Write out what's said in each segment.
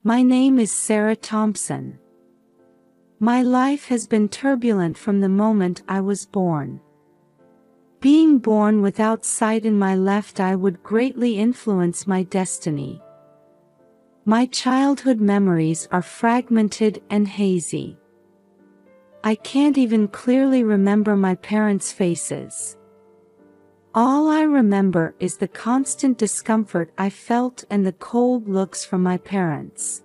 My name is Sarah Thompson. My life has been turbulent from the moment I was born. Being born without sight in my left eye would greatly influence my destiny. My childhood memories are fragmented and hazy. I can't even clearly remember my parents' faces. All I remember is the constant discomfort I felt and the cold looks from my parents.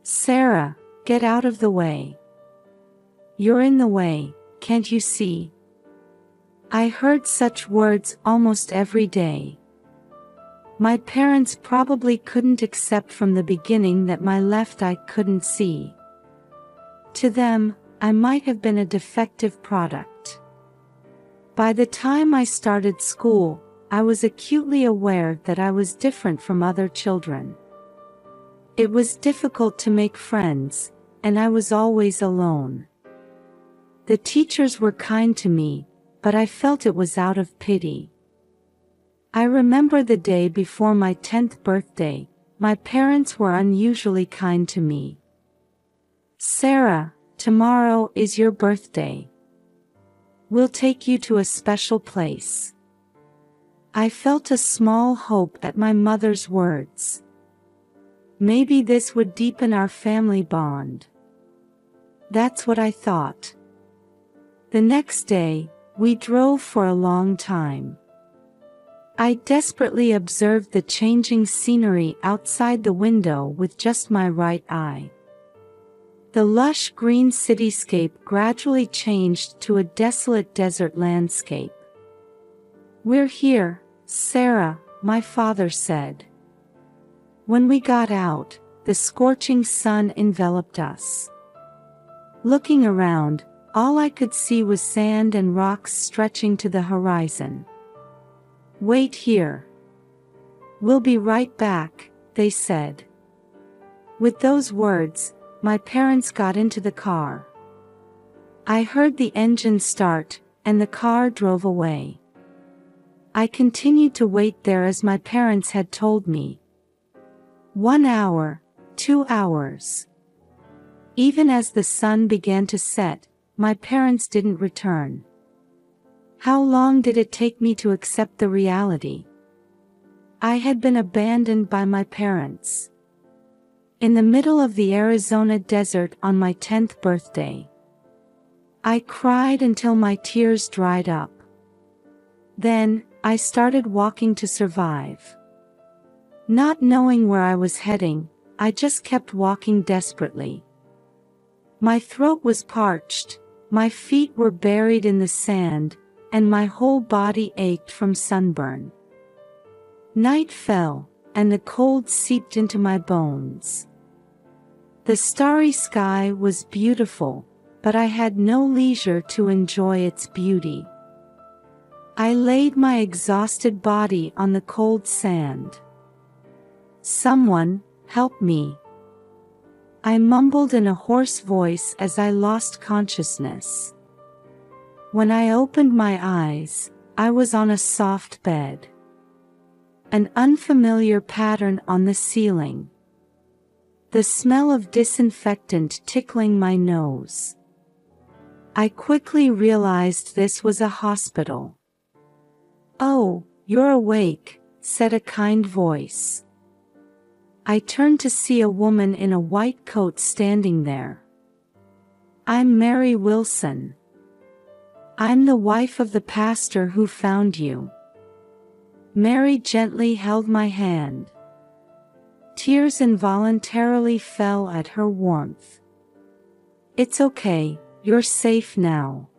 Sarah, get out of the way. You're in the way, can't you see? I heard such words almost every day. My parents probably couldn't accept from the beginning that my left eye couldn't see. To them, I might have been a defective product. By the time I started school, I was acutely aware that I was different from other children. It was difficult to make friends, and I was always alone. The teachers were kind to me, but I felt it was out of pity. I remember the day before my 10th birthday, my parents were unusually kind to me. Sarah, tomorrow is your birthday. We'll take you to a special place. I felt a small hope at my mother's words. Maybe this would deepen our family bond. That's what I thought. The next day, we drove for a long time. I desperately observed the changing scenery outside the window with just my right eye. The lush green cityscape gradually changed to a desolate desert landscape. We're here, Sarah, my father said. When we got out, the scorching sun enveloped us. Looking around, all I could see was sand and rocks stretching to the horizon. Wait here. We'll be right back, they said. With those words, my parents got into the car. I heard the engine start, and the car drove away. I continued to wait there as my parents had told me. 1 hour, 2 hours. Even as the sun began to set, my parents didn't return. How long did it take me to accept the reality? I had been abandoned by my parents. In the middle of the Arizona desert on my 10th birthday. I cried until my tears dried up. Then, I started walking to survive. Not knowing where I was heading, I just kept walking desperately. My throat was parched, my feet were buried in the sand, and my whole body ached from sunburn. Night fell, and the cold seeped into my bones. The starry sky was beautiful, but I had no leisure to enjoy its beauty. I laid my exhausted body on the cold sand. Someone, help me. I mumbled in a hoarse voice as I lost consciousness. When I opened my eyes, I was on a soft bed. An unfamiliar pattern on the ceiling. The smell of disinfectant tickling my nose. I quickly realized this was a hospital. "Oh, you're awake," said a kind voice. I turned to see a woman in a white coat standing there. "I'm Mary Wilson. I'm the wife of the pastor who found you." Mary gently held my hand. Tears involuntarily fell at her warmth. "It's okay, you're safe now."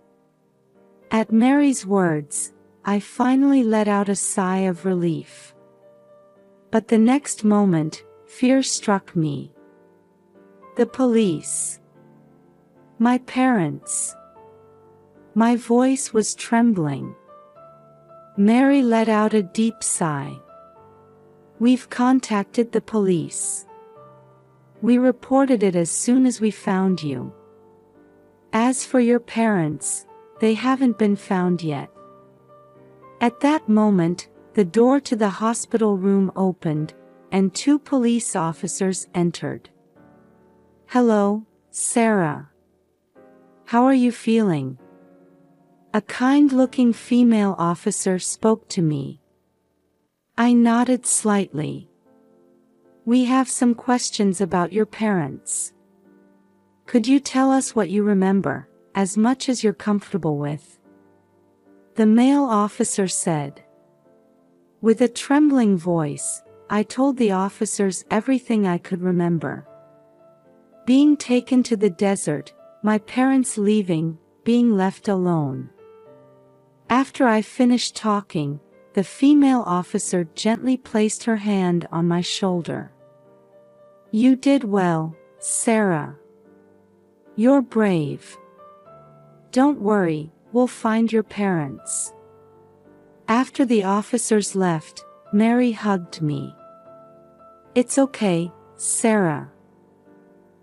At Mary's words, I finally let out a sigh of relief. But the next moment, fear struck me. The police. My parents. My voice was trembling. Mary let out a deep sigh. "We've contacted the police. We reported it as soon as we found you. As for your parents, they haven't been found yet." At that moment, the door to the hospital room opened, and 2 police officers entered. "Hello, Sarah. How are you feeling?" A kind-looking female officer spoke to me. I nodded slightly. "We have some questions about your parents. Could you tell us what you remember, as much as you're comfortable with?" The male officer said. With a trembling voice, I told the officers everything I could remember. Being taken to the desert, my parents leaving, being left alone. After I finished talking, the female officer gently placed her hand on my shoulder. "You did well, Sarah. You're brave. Don't worry, we'll find your parents." After the officers left, Mary hugged me. "It's okay, Sarah.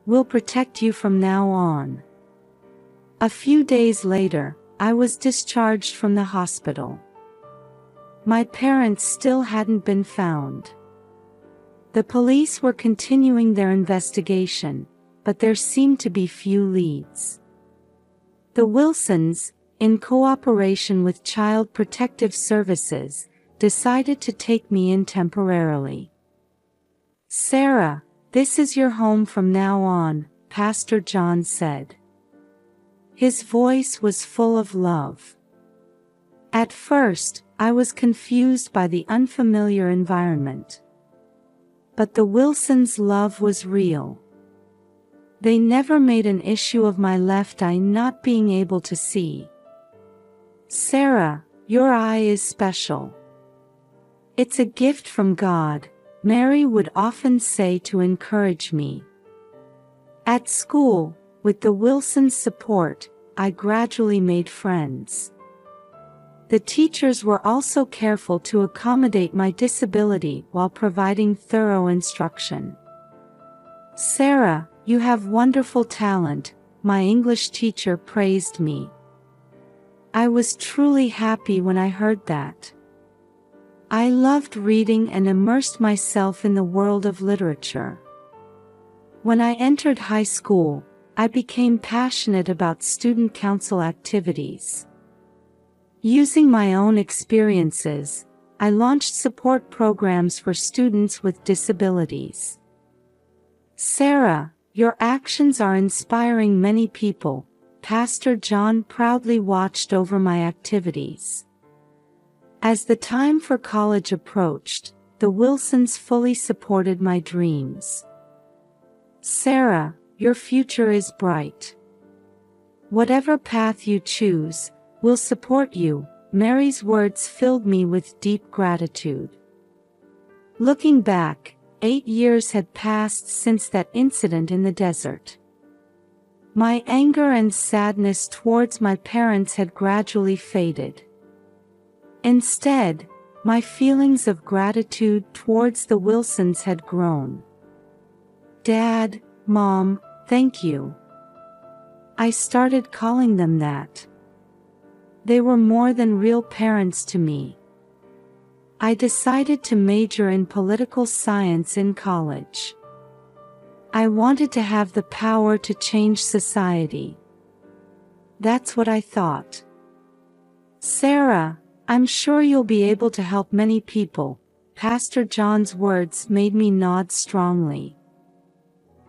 We'll protect you from now on." A few days later, I was discharged from the hospital. My parents still hadn't been found. The police were continuing their investigation, but there seemed to be few leads. The Wilsons, in cooperation with Child Protective Services, decided to take me in temporarily. "Sarah, this is your home from now on," Pastor John said. His voice was full of love. At first, I was confused by the unfamiliar environment. But the Wilsons' love was real. They never made an issue of my left eye not being able to see. "Sarah, your eye is special. It's a gift from God," Mary would often say to encourage me. At school, with the Wilsons' support, I gradually made friends. The teachers were also careful to accommodate my disability while providing thorough instruction. "Sarah, you have wonderful talent," my English teacher praised me. I was truly happy when I heard that. I loved reading and immersed myself in the world of literature. When I entered high school, I became passionate about student council activities. Using my own experiences, I launched support programs for students with disabilities. "Sarah, your actions are inspiring many people," Pastor John proudly watched over my activities. As the time for college approached, the Wilsons fully supported my dreams. "Sarah, your future is bright. Whatever path you choose, we'll support you," Mary's words filled me with deep gratitude. Looking back, 8 years had passed since that incident in the desert. My anger and sadness towards my parents had gradually faded. Instead, my feelings of gratitude towards the Wilsons had grown. "Dad, Mom, thank you." I started calling them that. They were more than real parents to me. I decided to major in political science in college. I wanted to have the power to change society. That's what I thought. "Sarah, I'm sure you'll be able to help many people," Pastor John's words made me nod strongly.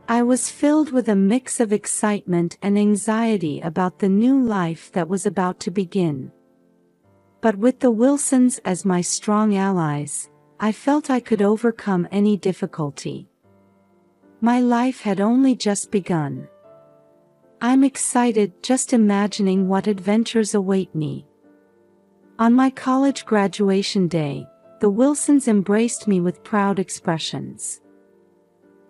I was filled with a mix of excitement and anxiety about the new life that was about to begin. But with the Wilsons as my strong allies, I felt I could overcome any difficulty. My life had only just begun. I'm excited just imagining what adventures await me. On my college graduation day, the Wilsons embraced me with proud expressions.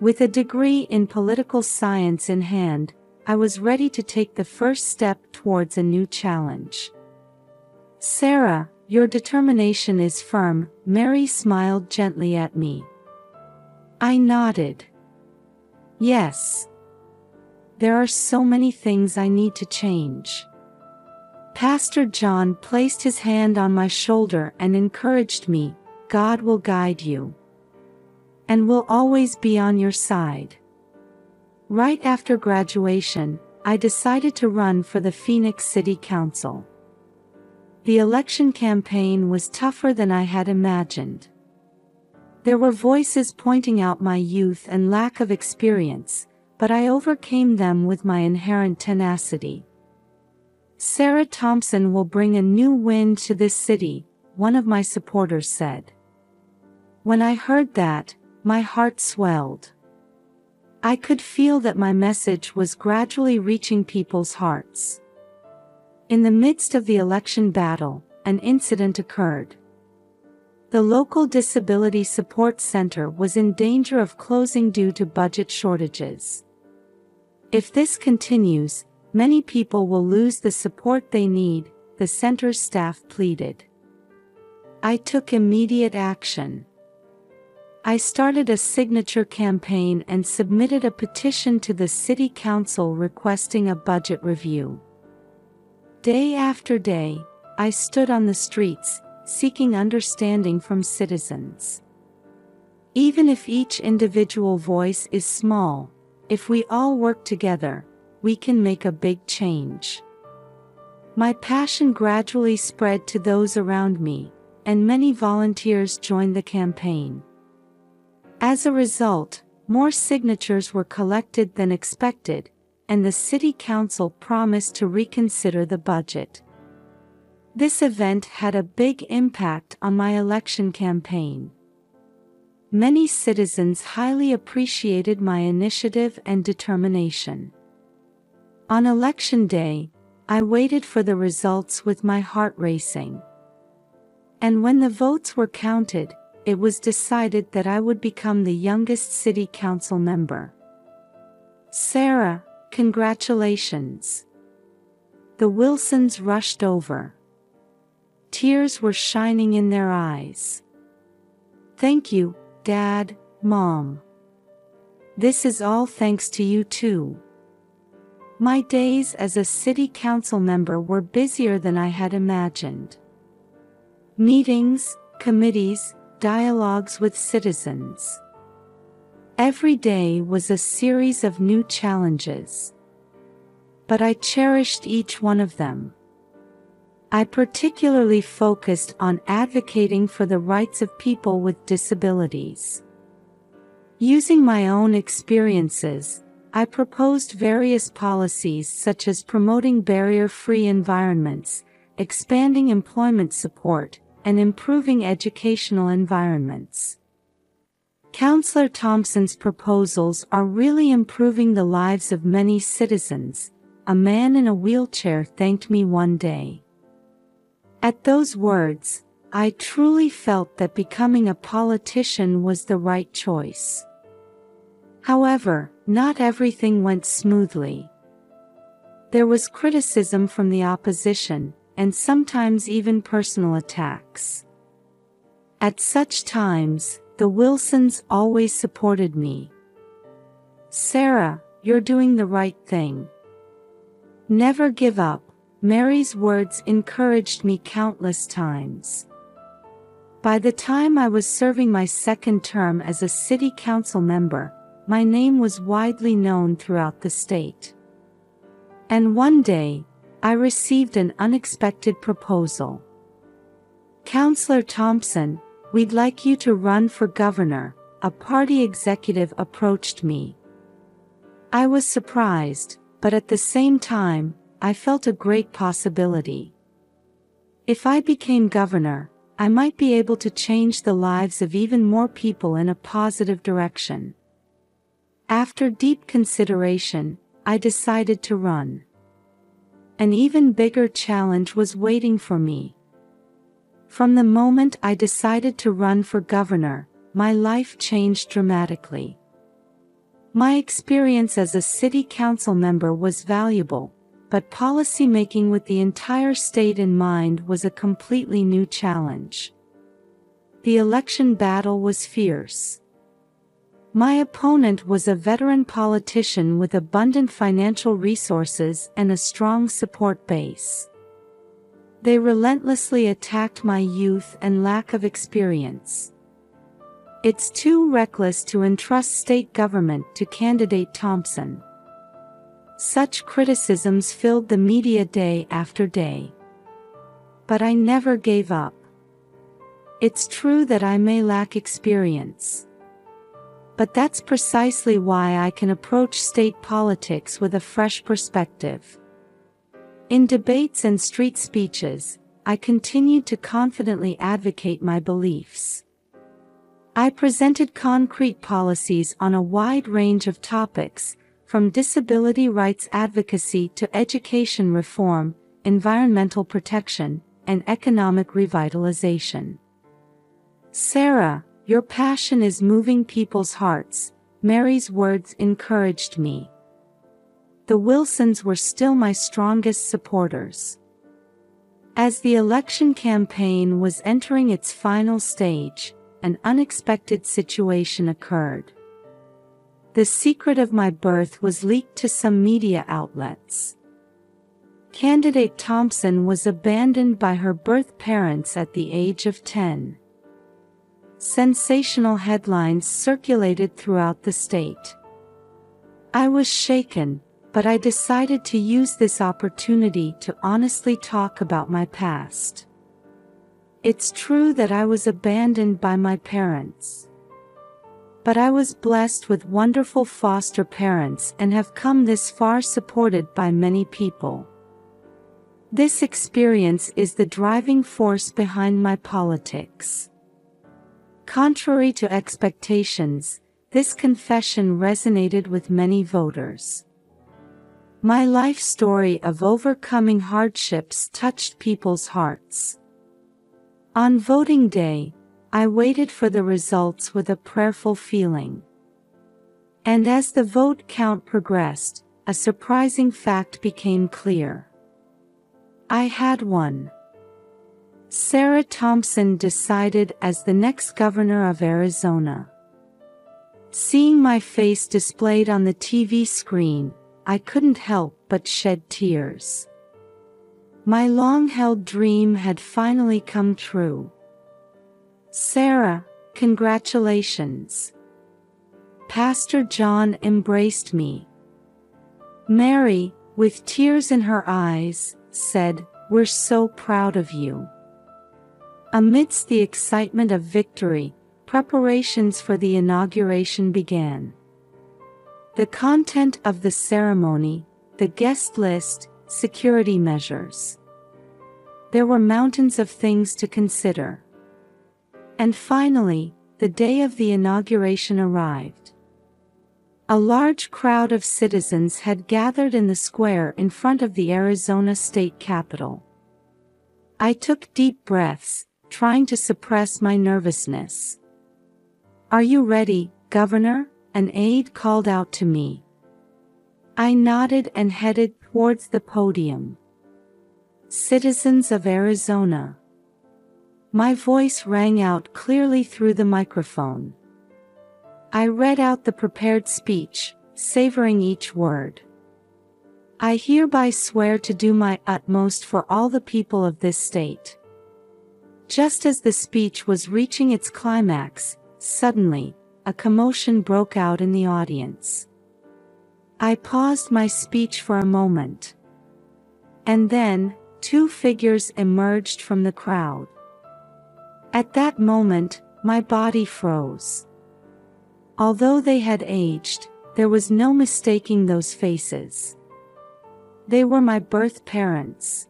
With a degree in political science in hand, I was ready to take the first step towards a new challenge. "Sarah, your determination is firm," Mary smiled gently at me. I nodded. Yes. There are so many things I need to change. Pastor John placed his hand on my shoulder and encouraged me, "God will guide you." and will always be on your side. Right after graduation, I decided to run for the Phoenix City Council. The election campaign was tougher than I had imagined. There were voices pointing out my youth and lack of experience, but I overcame them with my inherent tenacity. "Sarah Thompson will bring a new wind to this city," one of my supporters said. When I heard that, my heart swelled. I could feel that my message was gradually reaching people's hearts. In the midst of the election battle, an incident occurred. The local Disability Support Center was in danger of closing due to budget shortages. "If this continues, many people will lose the support they need," the center's staff pleaded. I took immediate action. I started a signature campaign and submitted a petition to the City Council requesting a budget review. Day after day, I stood on the streets, seeking understanding from citizens. Even if each individual voice is small, if we all work together, we can make a big change. My passion gradually spread to those around me, and many volunteers joined the campaign. As a result, more signatures were collected than expected, and the City Council promised to reconsider the budget. This event had a big impact on my election campaign. Many citizens highly appreciated my initiative and determination. On election day, I waited for the results with my heart racing. And when the votes were counted, it was decided that I would become the youngest city council member. "Sarah, congratulations." The Wilsons rushed over. Tears were shining in their eyes. "Thank you, Dad, Mom. This is all thanks to you too." My days as a city council member were busier than I had imagined. Meetings, committees, dialogues with citizens. Every day was a series of new challenges. But I cherished each one of them. I particularly focused on advocating for the rights of people with disabilities. Using my own experiences, I proposed various policies such as promoting barrier-free environments, expanding employment support, and improving educational environments. Councillor Thompson's proposals are really improving the lives of many citizens, a man in a wheelchair thanked me one day. At those words, I truly felt that becoming a politician was the right choice. However, not everything went smoothly. There was criticism from the opposition, and sometimes even personal attacks. At such times, the Wilsons always supported me. "Sarah, you're doing the right thing. Never give up." Mary's words encouraged me countless times. By the time I was serving my second term as a city council member, my name was widely known throughout the state. And one day, I received an unexpected proposal. "Councillor Thompson, we'd like you to run for governor," a party executive approached me. I was surprised, but at the same time, I felt a great possibility. If I became governor, I might be able to change the lives of even more people in a positive direction. After deep consideration, I decided to run. An even bigger challenge was waiting for me. From the moment I decided to run for governor, my life changed dramatically. My experience as a city council member was valuable, but policy making with the entire state in mind was a completely new challenge. The election battle was fierce. My opponent was a veteran politician with abundant financial resources and a strong support base. They relentlessly attacked my youth and lack of experience. It's too reckless to entrust state government to candidate Thompson. Such criticisms filled the media day after day. But I never gave up. It's true that I may lack experience. But that's precisely why I can approach state politics with a fresh perspective. In debates and street speeches, I continued to confidently advocate my beliefs. I presented concrete policies on a wide range of topics, from disability rights advocacy to education reform, environmental protection, and economic revitalization. "Sarah, your passion is moving people's hearts," Mary's words encouraged me. The Wilsons were still my strongest supporters. As the election campaign was entering its final stage, an unexpected situation occurred. The secret of my birth was leaked to some media outlets. Candidate Thompson was abandoned by her birth parents at the age of 10. Sensational headlines circulated throughout the state. I was shaken, but I decided to use this opportunity to honestly talk about my past. It's true that I was abandoned by my parents. But I was blessed with wonderful foster parents and have come this far supported by many people. This experience is the driving force behind my politics. Contrary to expectations, this confession resonated with many voters. My life story of overcoming hardships touched people's hearts. On voting day, I waited for the results with a prayerful feeling. And as the vote count progressed, a surprising fact became clear. I had won. Sarah Thompson decided as the next governor of Arizona. Seeing my face displayed on the TV screen, I couldn't help but shed tears. My long-held dream had finally come true. "Sarah, congratulations." Pastor John embraced me. Mary, with tears in her eyes, said, "We're so proud of you." Amidst the excitement of victory, preparations for the inauguration began. The content of the ceremony, the guest list, security measures. There were mountains of things to consider. And finally, the day of the inauguration arrived. A large crowd of citizens had gathered in the square in front of the Arizona State Capitol. I took deep breaths, trying to suppress my nervousness. "Are you ready, Governor?" an aide called out to me. I nodded and headed towards the podium. "Citizens of Arizona." My voice rang out clearly through the microphone. I read out the prepared speech, savoring each word. "I hereby swear to do my utmost for all the people of this state." Just as the speech was reaching its climax, suddenly, a commotion broke out in the audience. I paused my speech for a moment. And then, two figures emerged from the crowd. At that moment, my body froze. Although they had aged, there was no mistaking those faces. They were my birth parents.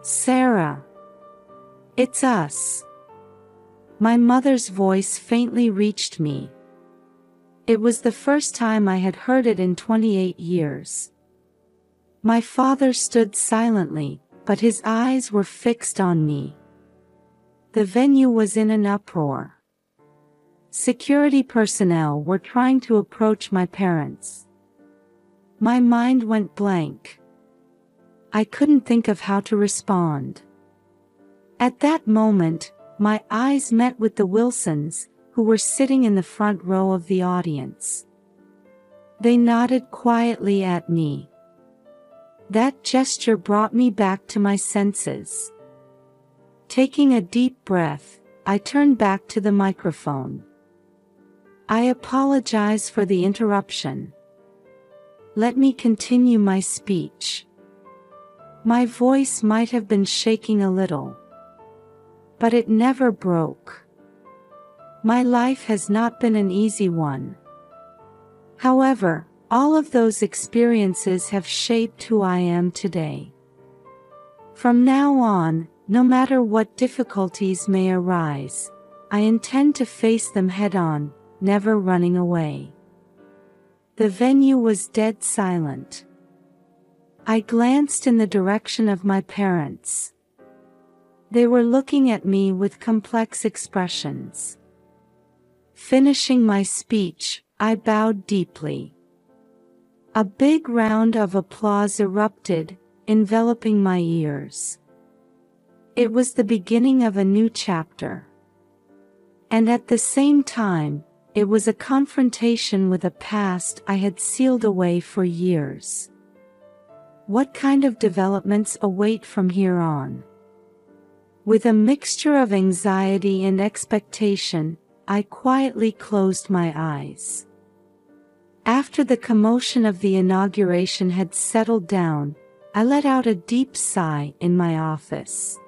"Sarah. It's us." My mother's voice faintly reached me. It was the first time I had heard it in 28 years. My father stood silently, but his eyes were fixed on me. The venue was in an uproar. Security personnel were trying to approach my parents. My mind went blank. I couldn't think of how to respond. At that moment, my eyes met with the Wilsons, who were sitting in the front row of the audience. They nodded quietly at me. That gesture brought me back to my senses. Taking a deep breath, I turned back to the microphone. I apologize for the interruption. Let me continue my speech. My voice might have been shaking a little, but it never broke. My life has not been an easy one. However, all of those experiences have shaped who I am today. From now on, no matter what difficulties may arise, I intend to face them head-on, never running away. The venue was dead silent. I glanced in the direction of my parents. They were looking at me with complex expressions. Finishing my speech, I bowed deeply. A big round of applause erupted, enveloping my ears. It was the beginning of a new chapter. And at the same time, it was a confrontation with a past I had sealed away for years. What kind of developments await from here on? With a mixture of anxiety and expectation, I quietly closed my eyes. After the commotion of the inauguration had settled down, I let out a deep sigh in my office.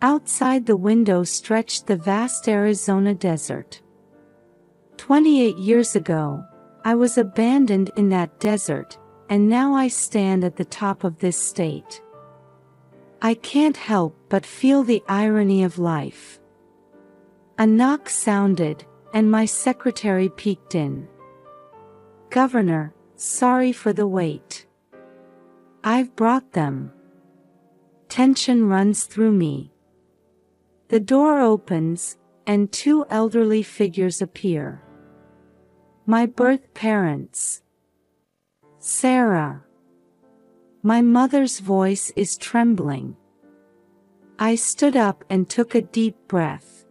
Outside the window stretched the vast Arizona desert. 28 years ago, I was abandoned in that desert, and now I stand at the top of this state. I can't help but feel the irony of life. A knock sounded, and my secretary peeked in. "Governor, sorry for the wait. I've brought them." Tension runs through me. The door opens, and two elderly figures appear. My birth parents. Sarah. My mother's voice is trembling. I stood up and took a deep breath.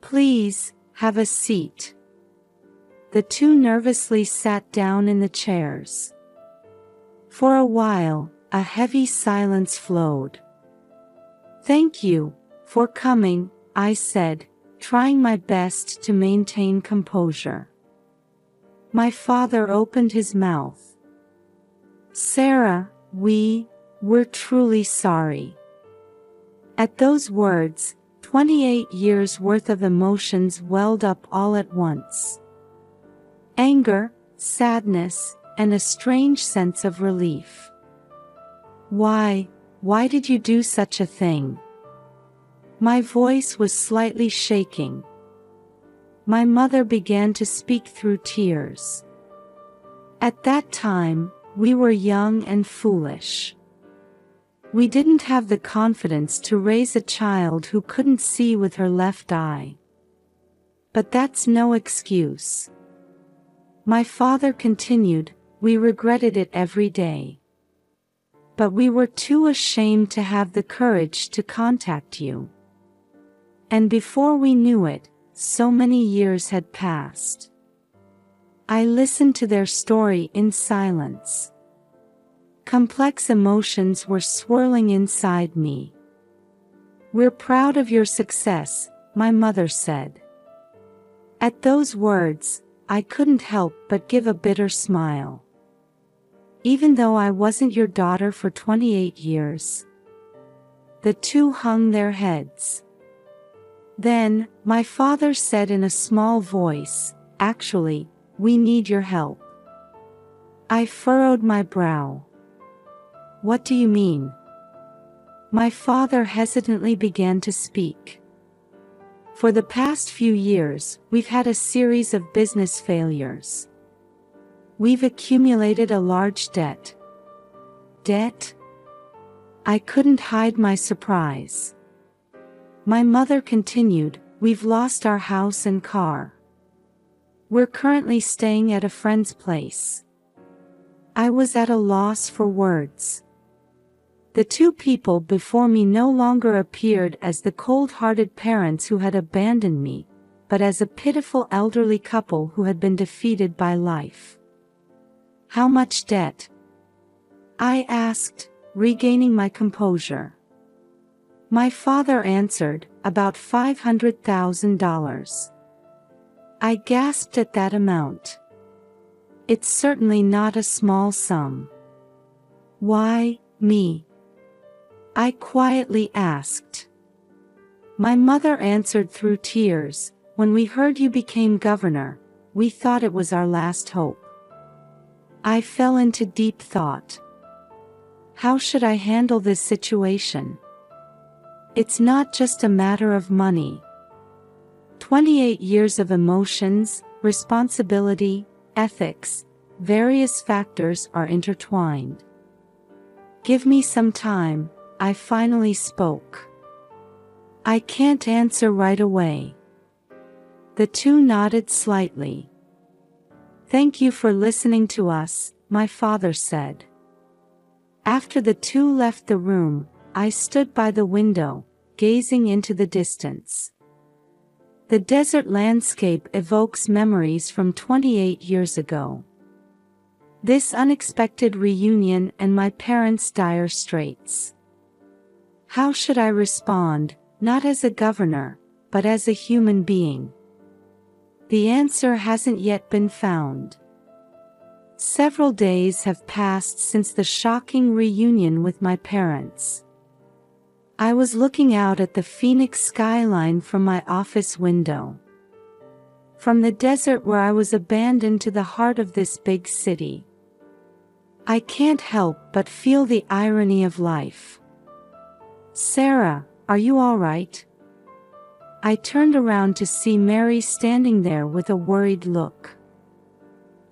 "Please, have a seat." The two nervously sat down in the chairs. For a while, a heavy silence flowed. "Thank you for coming," I said, trying my best to maintain composure. My father opened his mouth. "Sarah, we're truly sorry." At those words, 28 years worth of emotions welled up all at once. Anger, sadness, and a strange sense of relief. Why did you do such a thing?" My voice was slightly shaking. My mother began to speak through tears. At that time, we were young and foolish. We didn't have the confidence to raise a child who couldn't see with her left eye. But that's no excuse. My father continued, "We regretted it every day. But we were too ashamed to have the courage to contact you." And before we knew it, so many years had passed. I listened to their story in silence. Complex emotions were swirling inside me. "We're proud of your success," my mother said. At those words, I couldn't help but give a bitter smile. Even though I wasn't your daughter for 28 years. The two hung their heads. Then, my father said in a small voice, "Actually, we need your help." I furrowed my brow. "What do you mean?" My father hesitantly began to speak. "For the past few years, we've had a series of business failures. We've accumulated a large debt." "Debt?" I couldn't hide my surprise. My mother continued, "We've lost our house and car. We're currently staying at a friend's place." I was at a loss for words. The two people before me no longer appeared as the cold-hearted parents who had abandoned me, but as a pitiful elderly couple who had been defeated by life. "How much debt?" I asked, regaining my composure. My father answered, "About $500,000. I gasped at that amount. It's certainly not a small sum. Why, me? I quietly asked. My mother answered through tears, when we heard you became governor, we thought it was our last hope. I fell into deep thought. How should I handle this situation? It's not just a matter of money. 28 years of emotions, responsibility, ethics, various factors are intertwined. Give me some time, I finally spoke. I can't answer right away. The two nodded slightly. Thank you for listening to us, my father said. After the two left the room, I stood by the window, gazing into the distance. The desert landscape evokes memories from 28 years ago. This unexpected reunion and my parents' dire straits. How should I respond, not as a governor, but as a human being? The answer hasn't yet been found. Several days have passed since the shocking reunion with my parents. I was looking out at the Phoenix skyline from my office window. From the desert where I was abandoned to the heart of this big city. I can't help but feel the irony of life. Sarah, are you all right? I turned around to see Mary standing there with a worried look.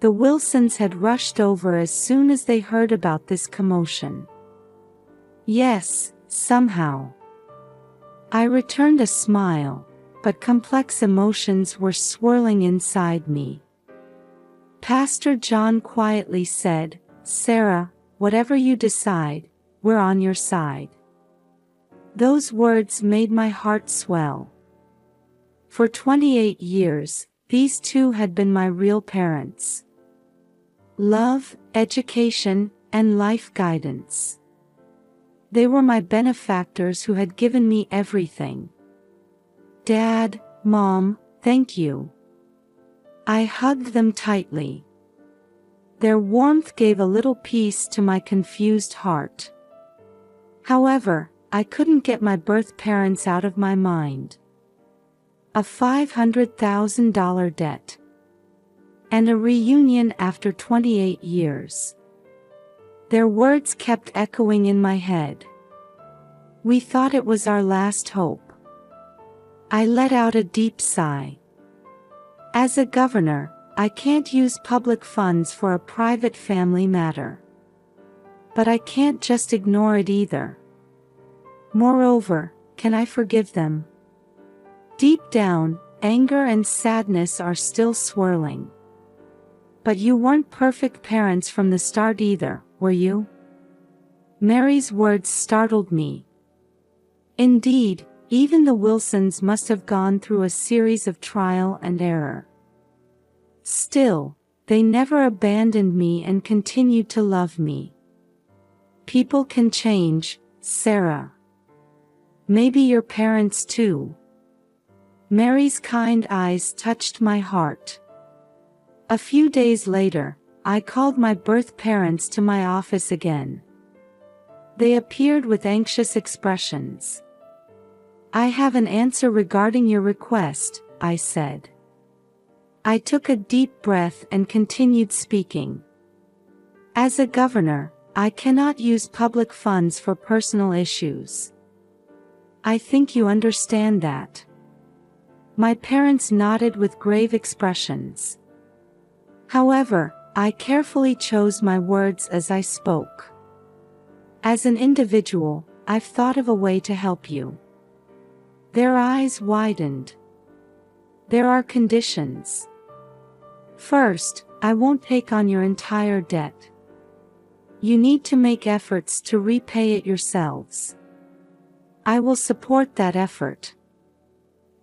The Wilsons had rushed over as soon as they heard about this commotion. Yes, somehow. I returned a smile, but complex emotions were swirling inside me. Pastor John quietly said, Sarah, whatever you decide, we're on your side. Those words made my heart swell. For 28 years, these two had been my real parents. Love, education, and life guidance. They were my benefactors who had given me everything. Dad, Mom, thank you. I hugged them tightly. Their warmth gave a little peace to my confused heart. However, I couldn't get my birth parents out of my mind. A $500,000 debt. And a reunion after 28 years. Their words kept echoing in my head. We thought it was our last hope. I let out a deep sigh. As a governor, I can't use public funds for a private family matter. But I can't just ignore it either. Moreover, can I forgive them? Deep down, anger and sadness are still swirling. But you weren't perfect parents from the start either, were you? Mary's words startled me. Indeed, even the Wilsons must have gone through a series of trial and error. Still, they never abandoned me and continued to love me. People can change, Sarah. Maybe your parents too. Mary's kind eyes touched my heart. A few days later, I called my birth parents to my office again. They appeared with anxious expressions. I have an answer regarding your request, I said. I took a deep breath and continued speaking. As a governor, I cannot use public funds for personal issues. I think you understand that. My parents nodded with grave expressions. However, I carefully chose my words as I spoke. As an individual, I've thought of a way to help you. Their eyes widened. There are conditions. First, I won't take on your entire debt. You need to make efforts to repay it yourselves. I will support that effort.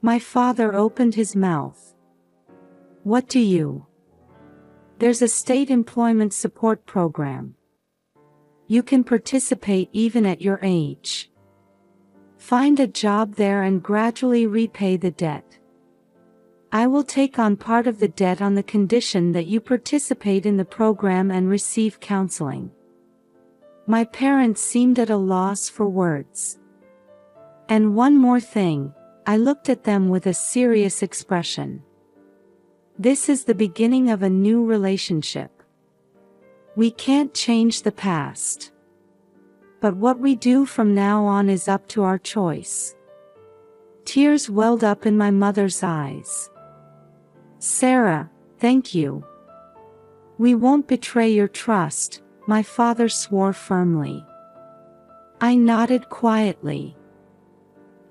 My father opened his mouth. What do you? There's a state employment support program. You can participate even at your age. Find a job there and gradually repay the debt. I will take on part of the debt on the condition that you participate in the program and receive counseling." My parents seemed at a loss for words. "And one more thing," I looked at them with a serious expression. "This is the beginning of a new relationship. We can't change the past. But what we do from now on is up to our choice." Tears welled up in my mother's eyes. "Sarah, thank you. We won't betray your trust," my father swore firmly. I nodded quietly.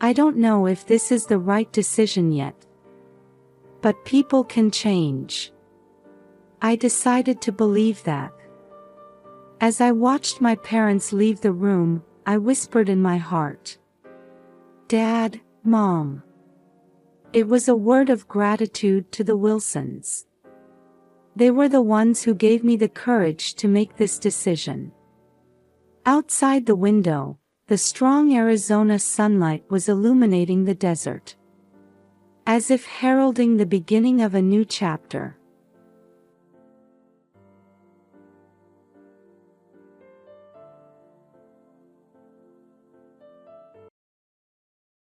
"I don't know if this is the right decision yet. But people can change." I decided to believe that. As I watched my parents leave the room, I whispered in my heart, "Dad, Mom." It was a word of gratitude to the Wilsons. They were the ones who gave me the courage to make this decision. Outside the window, the strong Arizona sunlight was illuminating the desert, as if heralding the beginning of a new chapter.